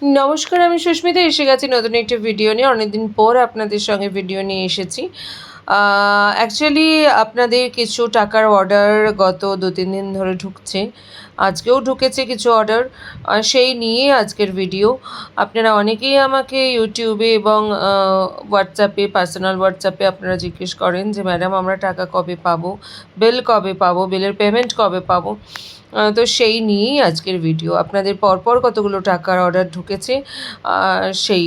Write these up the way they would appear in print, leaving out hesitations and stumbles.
নমস্কার, আমি সুস্মিতা এসে গেছি নতুন একটি ভিডিও নিয়ে। অনেকদিন পর আপনাদের সঙ্গে ভিডিও নিয়ে এসেছি। অ্যাকচুয়ালি আপনাদের কিছু টাকার অর্ডার গত 2-3 দিন ধরে ঢুকছে। আজকেও ঢুকেছে কিছু অর্ডার, সেই নিয়ে আজকের ভিডিও। আপনারা অনেকেই আমাকে ইউটিউবে এবং হোয়াটসঅ্যাপে, পার্সোনাল হোয়াটসঅ্যাপে আপনারা জিজ্ঞেস করেন যে ম্যাডাম আমরা টাকা কবে পাবো, বিল কবে পাবো, বিলের পেমেন্ট কবে পাবো। তো সেই নিয়েই আজকের ভিডিও। আপনাদের পরপর কতগুলো টাকার অর্ডার ঢুকেছে সেই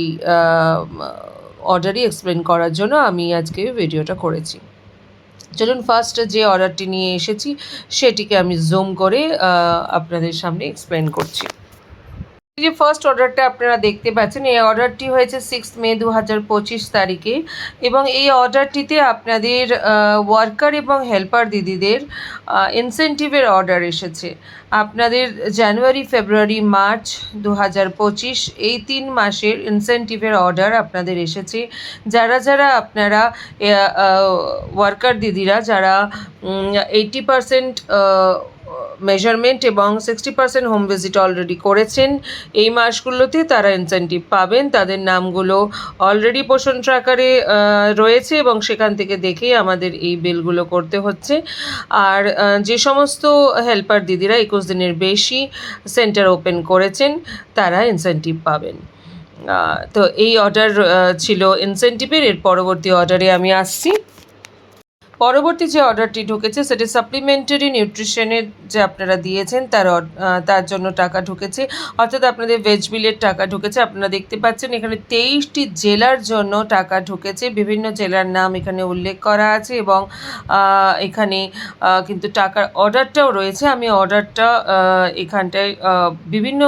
অর্ডারই এক্সপ্লেন করার জন্য আমি আজকে ভিডিওটা করেছি। চলুন ফার্স্ট যে অর্ডারটি নিয়ে এসেছি সেটিকে আমি জুম করে আপনাদের সামনে এক্সপ্লেন করছি। যে ফার্স্ট অর্ডারটা আপনারা দেখতে পাচ্ছেন, এই অর্ডারটি হয়েছে 6 মে 2025 তারিখে এবং এই অর্ডারটিতে আপনাদের ওয়ার্কার এবং হেল্পার দিদিদের ইনসেন্টিভের অর্ডার এসেছে। আপনাদের জানুয়ারি, ফেব্রুয়ারি, মার্চ 2025 এই 3 মাসের ইনসেন্টিভের অর্ডার আপনাদের এসেছে। যারা আপনারা ওয়ার্কার দিদিরা যারা 80% মেজারমেন্ট এবং 60% হোম ভিজিট অলরেডি করেছেন, এই মাসগুলোতে তারা ইনসেন্টিভ পাবেন। তাদের নামগুলো অলরেডি পোষণ ট্র্যাকারে রয়েছে এবং সেখান থেকে দেখেই আমাদের এই বিলগুলো করতে হচ্ছে। আর যে সমস্ত হেল্পার দিদিরা 21 দিনের বেশি সেন্টার ওপেন করেছেন তারা ইনসেন্টিভ পাবেন। তো এই অর্ডার ছিল ইনসেন্টিভের। এর পরবর্তী অর্ডারে আমি আসছি। পরবর্তী যে অর্ডারটি ঢুকেছে সেটি সাপ্লিমেন্টারি নিউট্রিশনের যে আপনারা দিয়েছেন তার জন্য টাকা ঢুকেছে, অর্থাৎ আপনাদের ভেজ বিলের টাকা ঢুকেছে। আপনারা দেখতে পাচ্ছেন এখানে 23টি জেলার জন্য টাকা ঢুকেছে। বিভিন্ন জেলার নাম এখানে উল্লেখ করা আছে এবং এখানে কিন্তু টাকার অর্ডারটাও রয়েছে। আমি অর্ডারটা এখানটায় বিভিন্ন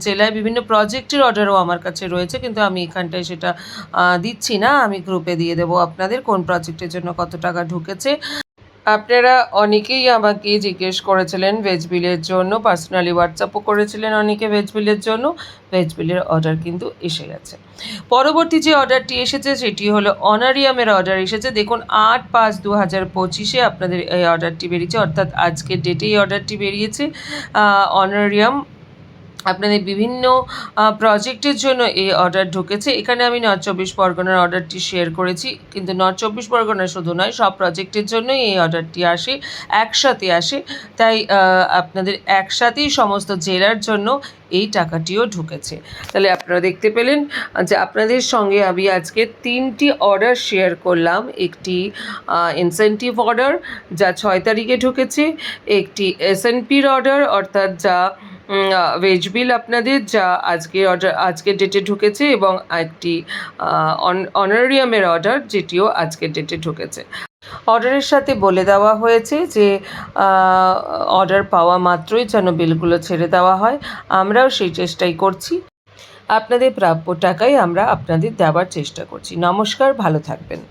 জেলায় বিভিন্ন প্রজেক্টের অর্ডারও আমার কাছে রয়েছে, কিন্তু আমি এখানটায় সেটা দিচ্ছি না। আমি গ্রুপে দিয়ে দেবো আপনাদের কোন প্রজেক্টের জন্য কত টাকা ঢুকেছে। আপনারা অনেকেই আমাকে জিজ্ঞেস করেছিলেন ভেজ বিলের জন্য, পার্সোনালি হোয়াটসঅ্যাপও করেছিলেন অনেকে ভেজ বিলের জন্য। ভেজ বিলের অর্ডার কিন্তু এসে গেছে। পরবর্তী যে অর্ডারটি এসেছে সেটি হলো অনারিয়ামের অর্ডার এসেছে। দেখুন 8/5/2025 আপনাদের এই অর্ডারটি বেরিয়েছে, অর্থাৎ আজকের ডেটে এই অর্ডারটি বেরিয়েছে। অনারিয়াম আপনাদের বিভিন্ন প্রজেক্টের জন্য এই অর্ডার ঢুকেছে। এখানে আমি নর্থ 24 পরগনার অর্ডারটি শেয়ার করেছি, কিন্তু নর্থ 24 পরগনা শুধু নয়, সব প্রজেক্টের জন্যই এই অর্ডারটি আসে, একসাথে আসে। তাই আপনাদের একসাথেই সমস্ত জেলার জন্য এই টাকাটিও ঢুকেছে। তাহলে আপনারা দেখতে পেলেন যে আপনাদের সঙ্গে আমি আজকে 3টি অর্ডার শেয়ার করলাম। একটি ইনসেন্টিভ অর্ডার যা 6 তারিখে ঢুকেছে, একটি এসএনপির অর্ডার অর্থাৎ যা ভেজ বিল আপনাদের যা আজকের ডেটে ঢুকেছে, এবং একটি অনারিয়ামের অর্ডার যেটিও আজকের ডেটে ঢুকেছে। অর্ডারের সাথে বলে দেওয়া হয়েছে যে অর্ডার পাওয়া মাত্রই যেন বিলগুলো ছেড়ে দেওয়া হয়। আমরাও সেই চেষ্টাই করছি। আপনাদের প্রাপ্য টাকাই আমরা আপনাদের দেওয়ার চেষ্টা করছি। নমস্কার, ভালো থাকবেন।